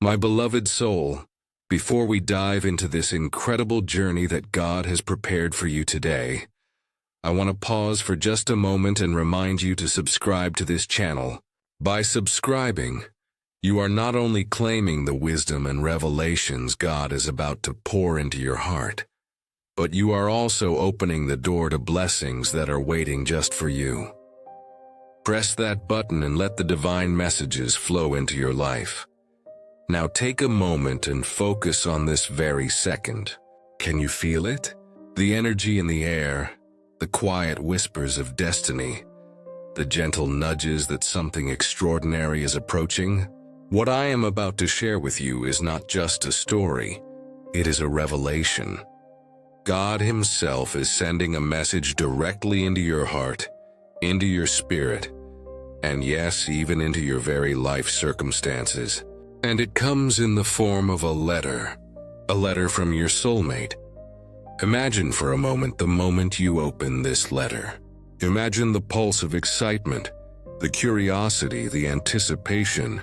My beloved soul, before we dive into this incredible journey that God has prepared for you today, I want to pause for just a moment and remind you to subscribe to this channel. By subscribing, you are not only claiming the wisdom and revelations God is about to pour into your heart, but you are also opening the door to blessings that are waiting just for you. Press that button and let the divine messages flow into your life. Now take a moment and focus on this very second. Can you feel it? The energy in the air, the quiet whispers of destiny, the gentle nudges that something extraordinary is approaching. What I am about to share with you is not just a story, it is a revelation. God Himself is sending a message directly into your heart, into your spirit, and yes, even into your very life circumstances. And it comes in the form of a letter from your soulmate. Imagine for a moment the moment you open this letter. Imagine the pulse of excitement, the curiosity, the anticipation.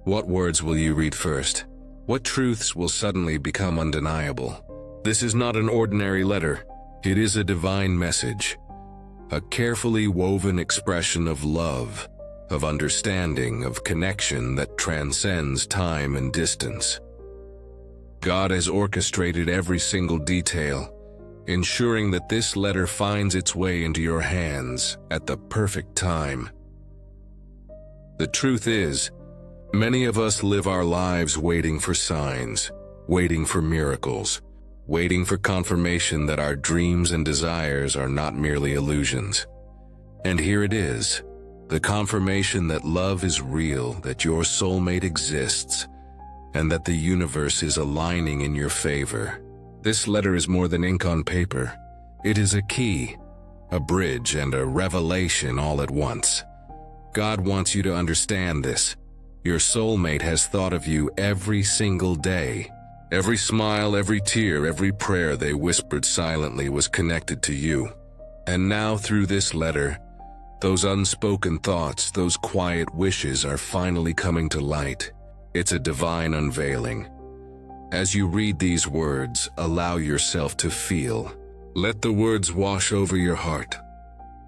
What words will you read first? What truths will suddenly become undeniable? This is not an ordinary letter. It is a divine message, a carefully woven expression of love, of understanding, of connection that transcends time and distance. God has orchestrated every single detail, ensuring that this letter finds its way into your hands at the perfect time. The truth is, many of us live our lives waiting for signs, waiting for miracles, waiting for confirmation that our dreams and desires are not merely illusions. And here it is, the confirmation that love is real, that your soulmate exists, and that the universe is aligning in your favor. This letter is more than ink on paper. It is a key, a bridge, and a revelation all at once. God wants you to understand this. Your soulmate has thought of you every single day. Every smile, every tear, every prayer they whispered silently was connected to you. And now through this letter, those unspoken thoughts, those quiet wishes are finally coming to light. It's a divine unveiling. As you read these words, allow yourself to feel. Let the words wash over your heart.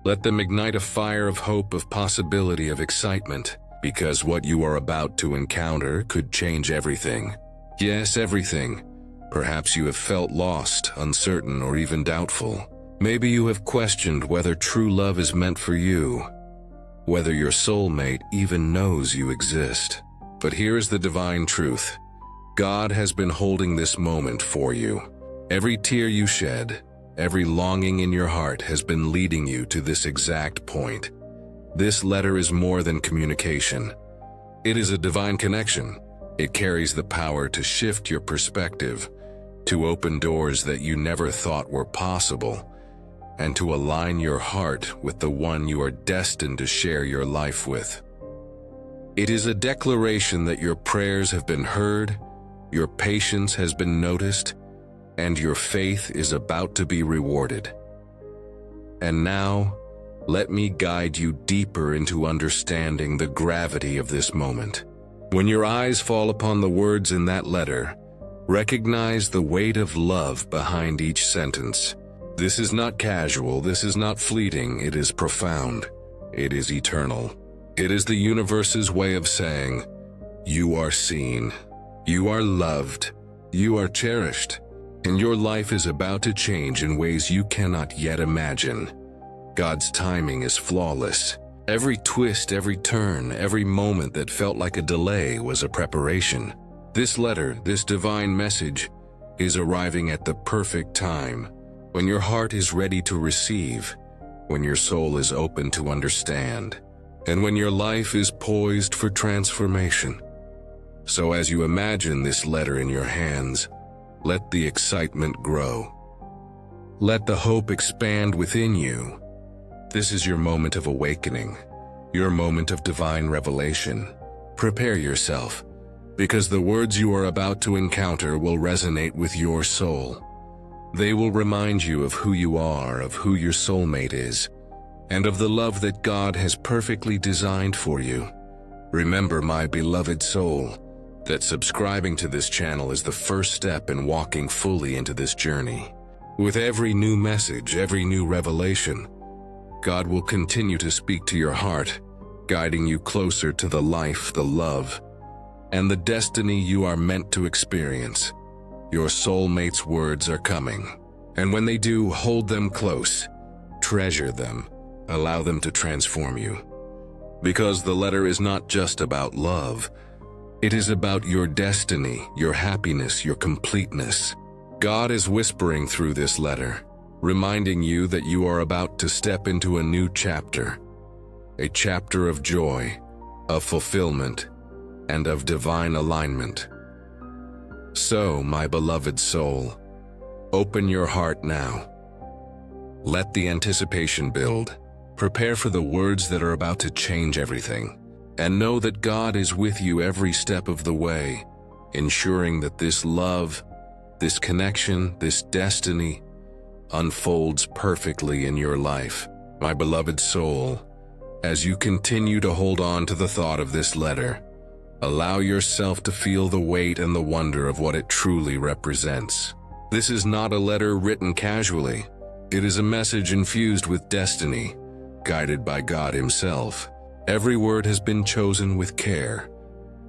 Let them ignite a fire of hope, of possibility, of excitement, because what you are about to encounter could change everything. Yes, everything. Perhaps you have felt lost, uncertain, or even doubtful. Maybe you have questioned whether true love is meant for you, whether your soulmate even knows you exist. But here is the divine truth. God has been holding this moment for you. Every tear you shed, every longing in your heart has been leading you to this exact point. This letter is more than communication. It is a divine connection. It carries the power to shift your perspective, to open doors that you never thought were possible, and to align your heart with the one you are destined to share your life with. It is a declaration that your prayers have been heard, your patience has been noticed, and your faith is about to be rewarded. And now, let me guide you deeper into understanding the gravity of this moment. When your eyes fall upon the words in that letter, recognize the weight of love behind each sentence. This is not casual, this is not fleeting, it is profound, it is eternal. It is the universe's way of saying, you are seen, you are loved, you are cherished, and your life is about to change in ways you cannot yet imagine. God's timing is flawless. Every twist, every turn, every moment that felt like a delay was a preparation. This letter, this divine message, is arriving at the perfect time, when your heart is ready to receive, when your soul is open to understand, and when your life is poised for transformation. So as you imagine this letter in your hands, let the excitement grow. Let the hope expand within you. This is your moment of awakening, your moment of divine revelation. Prepare yourself, because the words you are about to encounter will resonate with your soul. They will remind you of who you are, of who your soulmate is, and of the love that God has perfectly designed for you. Remember, my beloved soul, that subscribing to this channel is the first step in walking fully into this journey. With every new message, every new revelation, God will continue to speak to your heart, guiding you closer to the life, the love, and the destiny you are meant to experience. Your soulmate's words are coming, and when they do, hold them close, treasure them, allow them to transform you. Because the letter is not just about love, it is about your destiny, your happiness, your completeness. God is whispering through this letter, reminding you that you are about to step into a new chapter, a chapter of joy, of fulfillment, and of divine alignment. So, my beloved soul, open your heart now. Let the anticipation build. Prepare for the words that are about to change everything. And know that God is with you every step of the way, ensuring that this love, this connection, this destiny unfolds perfectly in your life. My beloved soul, as you continue to hold on to the thought of this letter, allow yourself to feel the weight and the wonder of what it truly represents. This is not a letter written casually. It is a message infused with destiny, guided by God Himself. Every word has been chosen with care,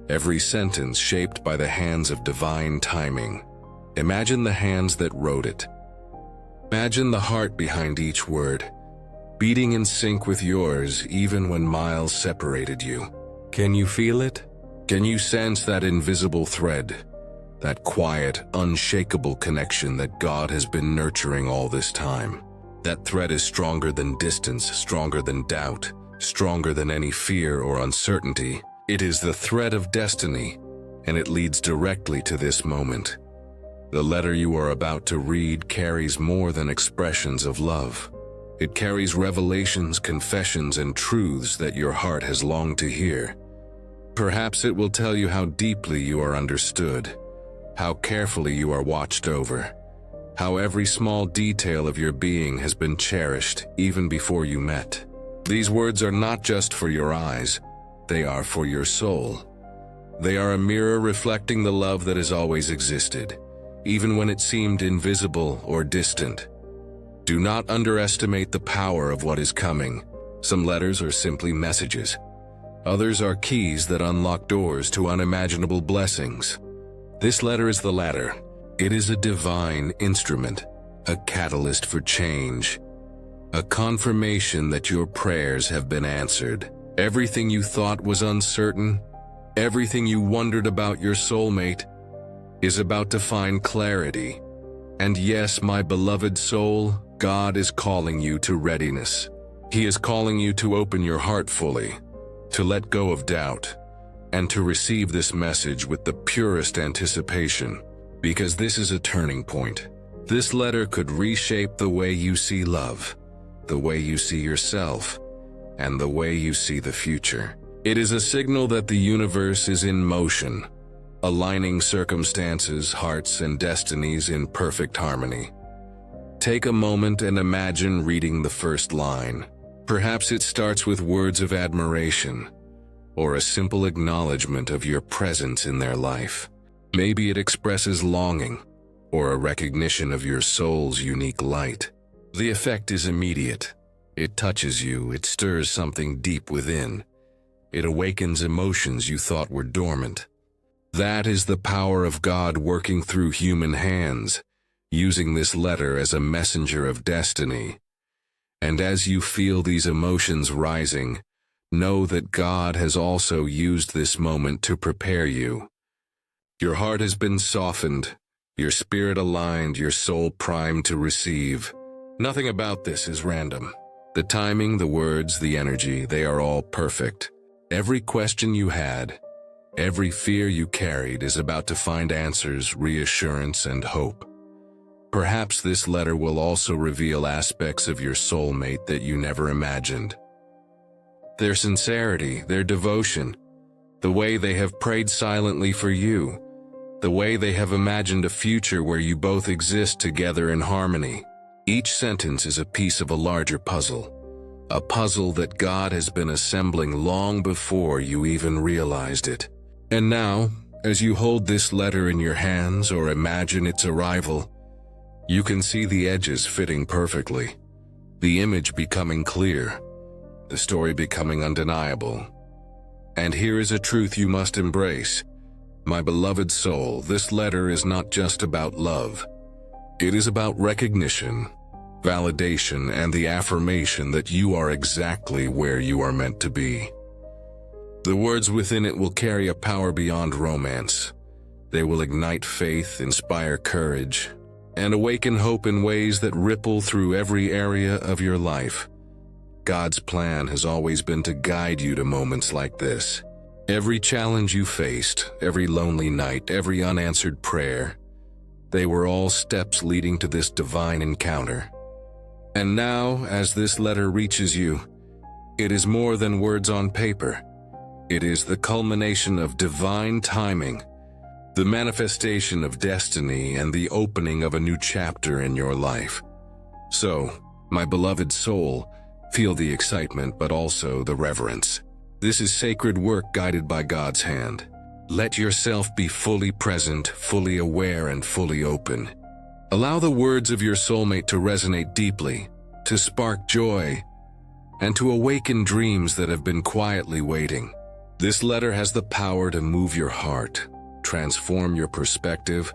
every sentence shaped by the hands of divine timing. Imagine the hands that wrote it. Imagine the heart behind each word, beating in sync with yours even when miles separated you. Can you feel it? Can you sense that invisible thread, that quiet, unshakable connection that God has been nurturing all this time? That thread is stronger than distance, stronger than doubt, stronger than any fear or uncertainty. It is the thread of destiny, and it leads directly to this moment. The letter you are about to read carries more than expressions of love. It carries revelations, confessions, and truths that your heart has longed to hear. Perhaps it will tell you how deeply you are understood, how carefully you are watched over, how every small detail of your being has been cherished even before you met. These words are not just for your eyes, they are for your soul. They are a mirror reflecting the love that has always existed, even when it seemed invisible or distant. Do not underestimate the power of what is coming. Some letters are simply messages. Others are keys that unlock doors to unimaginable blessings. This letter is the latter. It is a divine instrument, a catalyst for change, a confirmation that your prayers have been answered. Everything you thought was uncertain, everything you wondered about your soulmate, is about to find clarity. And yes, my beloved soul, God is calling you to readiness. He is calling you to open your heart fully, to let go of doubt, and to receive this message with the purest anticipation, because this is a turning point. This letter could reshape the way you see love, the way you see yourself, and the way you see the future. It is a signal that the universe is in motion, aligning circumstances, hearts, and destinies in perfect harmony. Take a moment and imagine reading the first line. Perhaps it starts with words of admiration, or a simple acknowledgement of your presence in their life. Maybe it expresses longing, or a recognition of your soul's unique light. The effect is immediate. It touches you, it stirs something deep within. It awakens emotions you thought were dormant. That is the power of God working through human hands, using this letter as a messenger of destiny. And as you feel these emotions rising, know that God has also used this moment to prepare you. Your heart has been softened, your spirit aligned, your soul primed to receive. Nothing about this is random. The timing, the words, the energy, they are all perfect. Every question you had, every fear you carried is about to find answers, reassurance, and hope. Perhaps this letter will also reveal aspects of your soulmate that you never imagined. Their sincerity, their devotion, the way they have prayed silently for you, the way they have imagined a future where you both exist together in harmony. Each sentence is a piece of a larger puzzle, a puzzle that God has been assembling long before you even realized it. And now, As you hold this letter in your hands or imagine its arrival, you can see the edges fitting perfectly, the image becoming clear, the story becoming undeniable. And here is a truth you must embrace. My beloved soul, this letter is not just about love. It is about recognition, validation, and the affirmation that you are exactly where you are meant to be. The words within it will carry a power beyond romance. They will ignite faith, inspire courage, and awaken hope in ways that ripple through every area of your life. God's plan has always been to guide you to moments like this. Every challenge you faced, every lonely night, every unanswered prayer, they were all steps leading to this divine encounter. And now, as this letter reaches you, it is more than words on paper. It is the culmination of divine timing, the manifestation of destiny, and the opening of a new chapter in your life. So, my beloved soul, feel the excitement but also the reverence. This is sacred work guided by God's hand. Let yourself be fully present, fully aware, and fully open. Allow the words of your soulmate to resonate deeply, to spark joy, and to awaken dreams that have been quietly waiting. This letter has the power to move your heart, transform your perspective,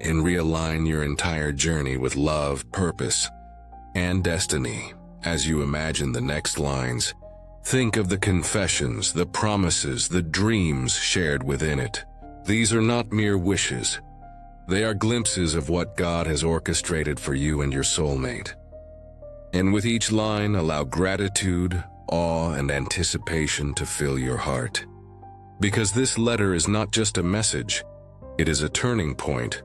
and realign your entire journey with love, purpose, and destiny. As you imagine the next lines, think of the confessions, the promises, the dreams shared within it. These are not mere wishes. They are glimpses of what God has orchestrated for you and your soulmate. And with each line, allow gratitude, awe, and anticipation to fill your heart. Because this letter is not just a message, it is a turning point,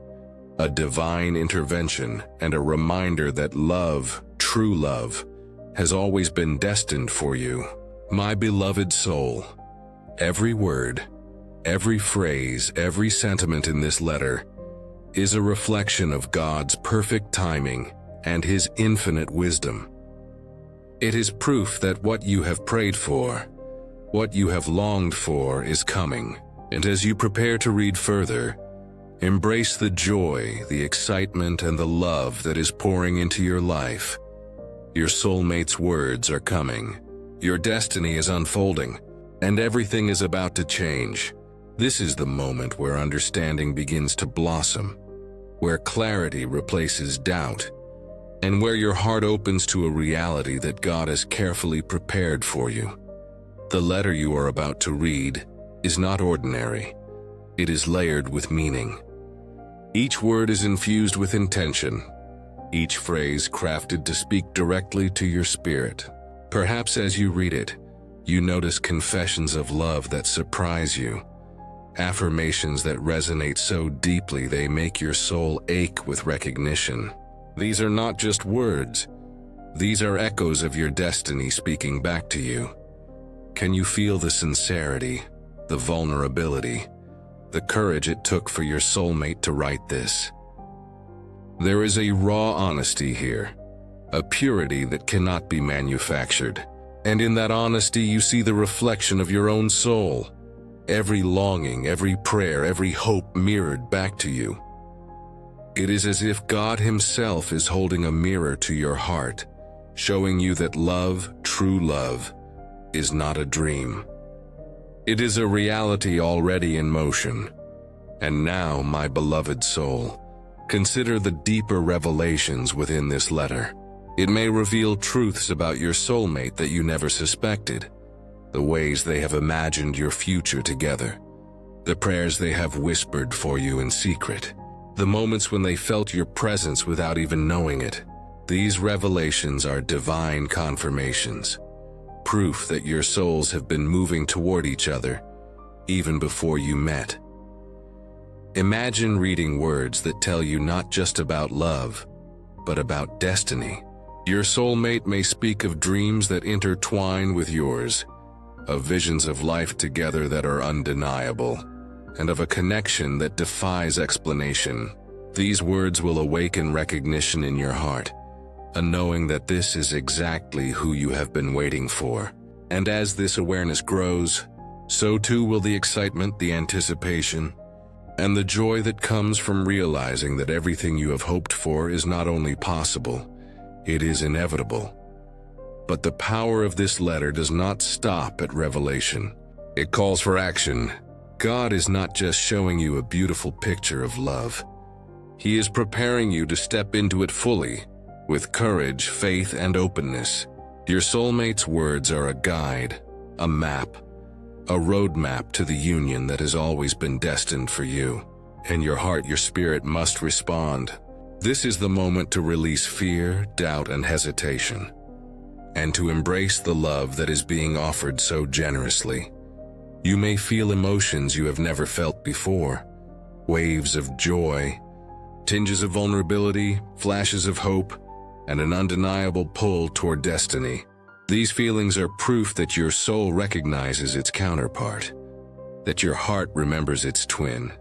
a divine intervention, and a reminder that love, true love, has always been destined for you. My beloved soul, every word, every phrase, every sentiment in this letter is a reflection of God's perfect timing and His infinite wisdom. It is proof that what you have prayed for, what you have longed for, is coming. And as you prepare to read further, embrace the joy, the excitement, and the love that is pouring into your life. Your soulmate's words are coming. Your destiny is unfolding, and everything is about to change. This is the moment where understanding begins to blossom, where clarity replaces doubt, and where your heart opens to a reality that God has carefully prepared for you. The letter you are about to read is not ordinary. It is layered with meaning. Each word is infused with intention, each phrase crafted to speak directly to your spirit. Perhaps as you read it, you notice confessions of love that surprise you, affirmations that resonate so deeply they make your soul ache with recognition. These are not just words. These are echoes of your destiny speaking back to you. Can you feel the sincerity, the vulnerability, the courage it took for your soulmate to write this? There is a raw honesty here, a purity that cannot be manufactured. And in that honesty you see the reflection of your own soul. Every longing, every prayer, every hope mirrored back to you. It is as if God Himself is holding a mirror to your heart, showing you that love, true love, is not a dream. It is a reality already in motion. And now, my beloved soul, consider the deeper revelations within this letter. It may reveal truths about your soulmate that you never suspected, the ways they have imagined your future together, the prayers they have whispered for you in secret, the moments when they felt your presence without even knowing it. These revelations are divine confirmations, proof that your souls have been moving toward each other even before you met. Imagine reading words that tell you not just about love, but about destiny. Your soulmate may speak of dreams that intertwine with yours, of visions of life together that are undeniable, and of a connection that defies explanation. These words will awaken recognition in your heart, a knowing that this is exactly who you have been waiting for. And as this awareness grows, So too will the excitement, the anticipation, and the joy that comes from realizing that everything you have hoped for is not only possible, it is inevitable. But the power of this letter does not stop at revelation. It calls for action. God is not just showing you a beautiful picture of love. He is preparing you to step into it fully, with courage, faith, and openness. Your soulmate's words are a guide, a map, a roadmap to the union that has always been destined for you. And your heart, your spirit must respond. This is the moment to release fear, doubt, and hesitation, and to embrace the love that is being offered so generously. You may feel emotions you have never felt before, waves of joy, tinges of vulnerability, flashes of hope, and an undeniable pull toward destiny. These feelings are proof that your soul recognizes its counterpart, that your heart remembers its twin,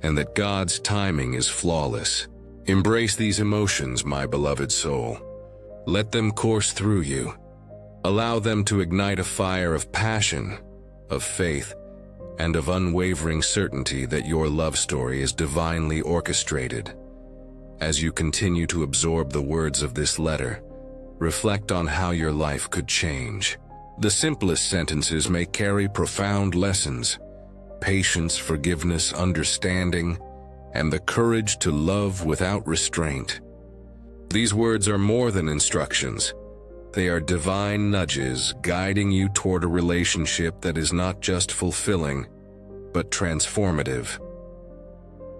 and that God's timing is flawless. Embrace these emotions, my beloved soul. Let them course through you. Allow them to ignite a fire of passion, of faith, and of unwavering certainty that your love story is divinely orchestrated. As you continue to absorb the words of this letter, reflect on how your life could change. The simplest sentences may carry profound lessons: patience, forgiveness, understanding, and the courage to love without restraint. These words are more than instructions. They are divine nudges guiding you toward a relationship that is not just fulfilling, but transformative.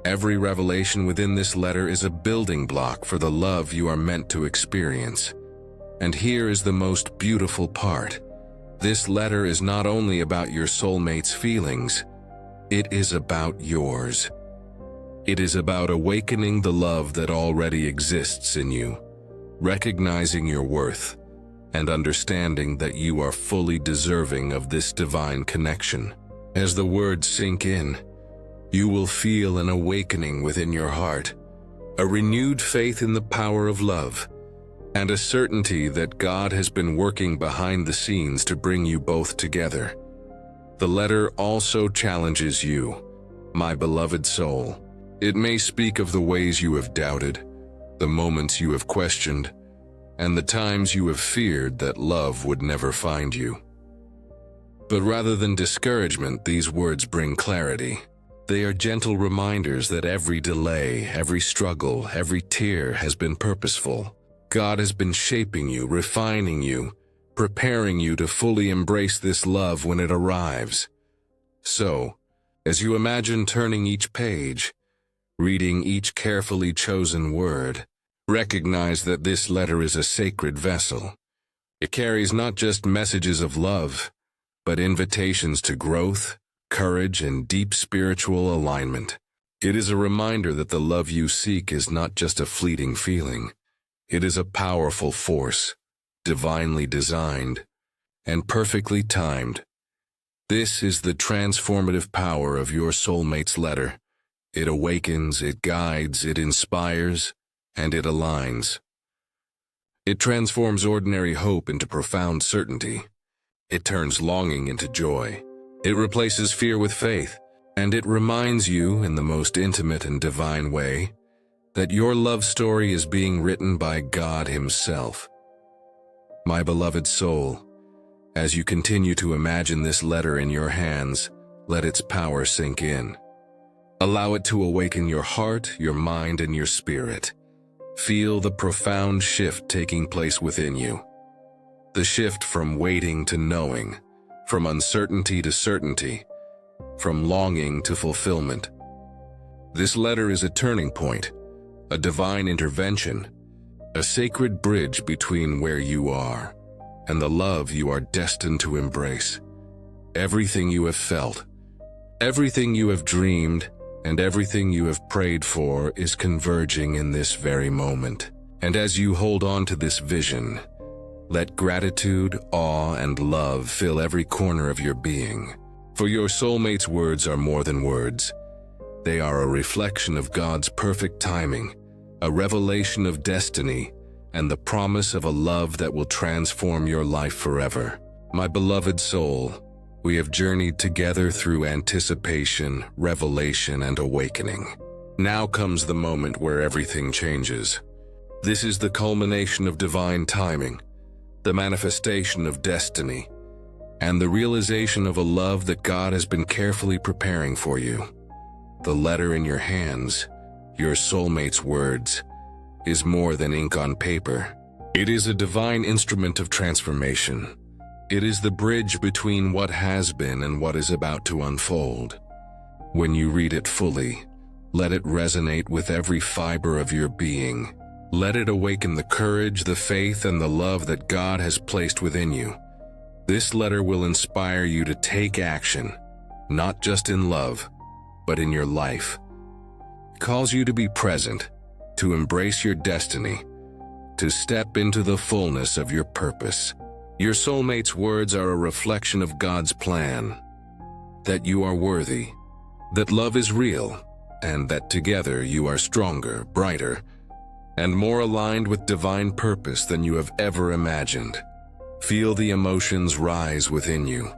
Every revelation within this letter is a building block for the love you are meant to experience. And here is the most beautiful part. This letter is not only about your soulmate's feelings, it is about yours. It is about awakening the love that already exists in you, recognizing your worth, and understanding that you are fully deserving of this divine connection. As the words sink in, you will feel an awakening within your heart, a renewed faith in the power of love, and a certainty that God has been working behind the scenes to bring you both together. The letter also challenges you, my beloved soul. It may speak of the ways you have doubted, the moments you have questioned, and the times you have feared that love would never find you. But rather than discouragement, these words bring clarity. They are gentle reminders that every delay, every struggle, every tear has been purposeful. God has been shaping you, refining you, preparing you to fully embrace this love when it arrives. So, as you imagine turning each page, reading each carefully chosen word, recognize that this letter is a sacred vessel. It carries not just messages of love, but invitations to growth, courage, and deep spiritual alignment. It is a reminder that the love you seek is not just a fleeting feeling. It is a powerful force, divinely designed, and perfectly timed. This is the transformative power of your soulmate's letter. It awakens, it guides, it inspires, and it aligns. It transforms ordinary hope into profound certainty. It turns longing into joy. It replaces fear with faith, and it reminds you, in the most intimate and divine way, that your love story is being written by God Himself. My beloved soul, as you continue to imagine this letter in your hands, let its power sink in. Allow it to awaken your heart, your mind, and your spirit. Feel the profound shift taking place within you. The shift from waiting to knowing, from uncertainty to certainty, from longing to fulfillment. This letter is a turning point, a divine intervention, a sacred bridge between where you are and the love you are destined to embrace. Everything you have felt, everything you have dreamed, and everything you have prayed for is converging in this very moment. And as you hold on to this vision, let gratitude, awe, and love fill every corner of your being. For your soulmate's words are more than words. They are a reflection of God's perfect timing, a revelation of destiny, and the promise of a love that will transform your life forever. My beloved soul, We have journeyed together through anticipation, revelation, and awakening. Now comes the moment where everything changes. This is the culmination of divine timing, the manifestation of destiny, and the realization of a love that God has been carefully preparing for you. The letter in your hands, your soulmate's words, is more than ink on paper. It is a divine instrument of transformation. It is the bridge between what has been and what is about to unfold. When you read it fully, let it resonate with every fiber of your being. Let it awaken the courage, the faith, and the love that God has placed within you. This letter will inspire you to take action, not just in love, but in your life. It calls you to be present, to embrace your destiny, to step into the fullness of your purpose. Your soulmate's words are a reflection of God's plan, that you are worthy, that love is real, and that together you are stronger, brighter, and more aligned with divine purpose than you have ever imagined. Feel the emotions rise within you.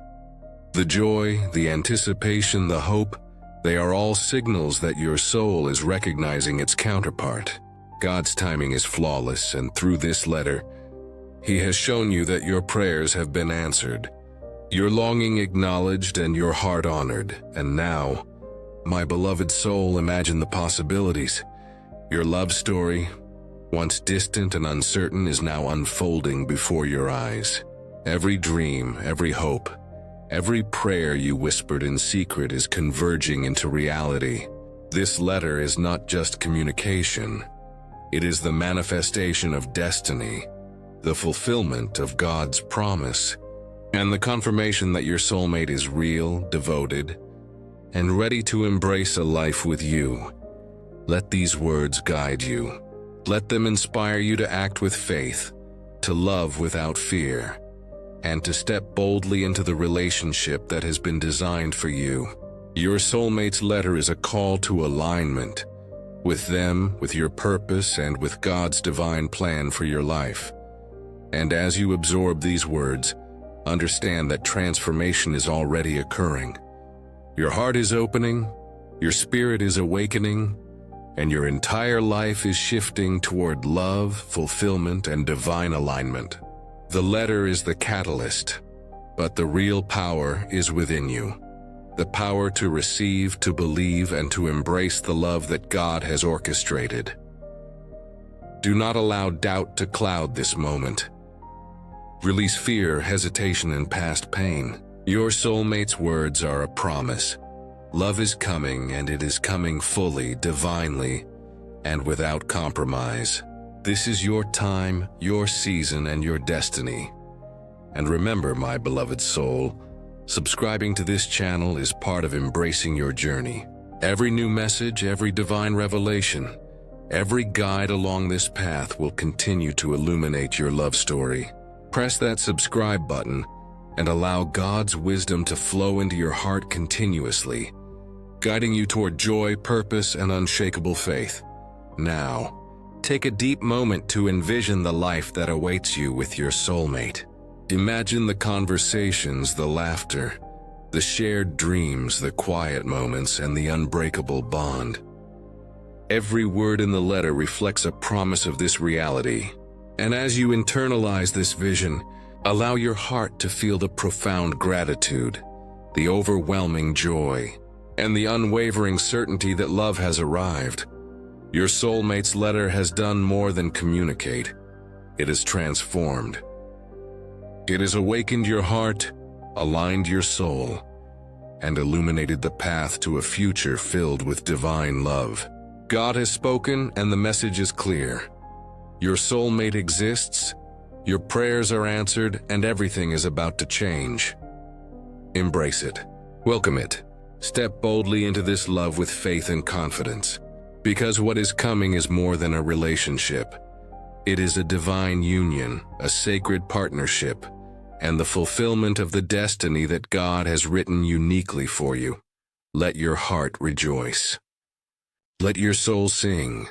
The joy, the anticipation, the hope, they are all signals that your soul is recognizing its counterpart. God's timing is flawless, and through this letter, He has shown you that your prayers have been answered, your longing acknowledged, and your heart honored. And now, my beloved soul, imagine the possibilities. Your love story, once distant and uncertain, is now unfolding before your eyes. Every dream, every hope, every prayer you whispered in secret is converging into reality. This letter is not just communication. It is the manifestation of destiny, the fulfillment of God's promise, and the confirmation that your soulmate is real, devoted, and ready to embrace a life with you. Let these words guide you. Let them inspire you to act with faith, to love without fear, and to step boldly into the relationship that has been designed for you. Your soulmate's letter is a call to alignment with them, with your purpose, and with God's divine plan for your life. And as you absorb these words, understand that transformation is already occurring. Your heart is opening, your spirit is awakening, and your entire life is shifting toward love, fulfillment, and divine alignment. The letter is the catalyst, but the real power is within you. The power to receive, to believe, and to embrace the love that God has orchestrated. Do not allow doubt to cloud this moment. Release fear, hesitation, and past pain. Your soulmate's words are a promise. Love is coming, and it is coming fully, divinely, and without compromise. This is your time, your season, and your destiny. And remember, my beloved soul, subscribing to this channel is part of embracing your journey. Every new message, every divine revelation, every guide along this path will continue to illuminate your love story. Press that subscribe button and allow God's wisdom to flow into your heart continuously, guiding you toward joy, purpose, and unshakable faith. Now, take a deep moment to envision the life that awaits you with your soulmate. Imagine the conversations, the laughter, the shared dreams, the quiet moments, and the unbreakable bond. Every word in the letter reflects a promise of this reality. And as you internalize this vision, allow your heart to feel the profound gratitude, the overwhelming joy, and the unwavering certainty that love has arrived. Your soulmate's letter has done more than communicate. It has transformed. It has awakened your heart, aligned your soul, and illuminated the path to a future filled with divine love. God has spoken, and the message is clear. Your soulmate exists, your prayers are answered, and everything is about to change. Embrace it. Welcome it. Step boldly into this love with faith and confidence. Because what is coming is more than a relationship. It is a divine union, a sacred partnership, and the fulfillment of the destiny that God has written uniquely for you. Let your heart rejoice. Let your soul sing.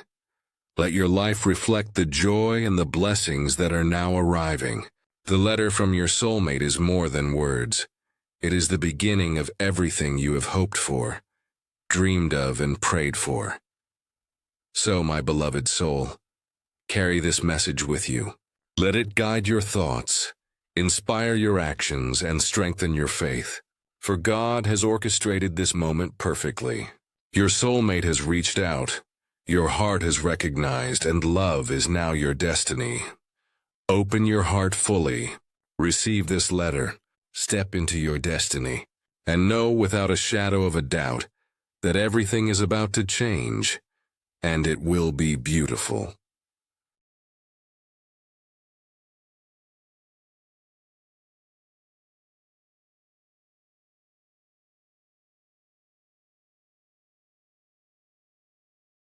Let your life reflect the joy and the blessings that are now arriving. The letter from your soulmate is more than words. It is the beginning of everything you have hoped for, dreamed of, and prayed for. So, my beloved soul, carry this message with you. Let it guide your thoughts, inspire your actions, and strengthen your faith. For God has orchestrated this moment perfectly. Your soulmate has reached out, your heart has recognized, and love is now your destiny. Open your heart fully, receive this letter, step into your destiny, and know without a shadow of a doubt that everything is about to change, and it will be beautiful.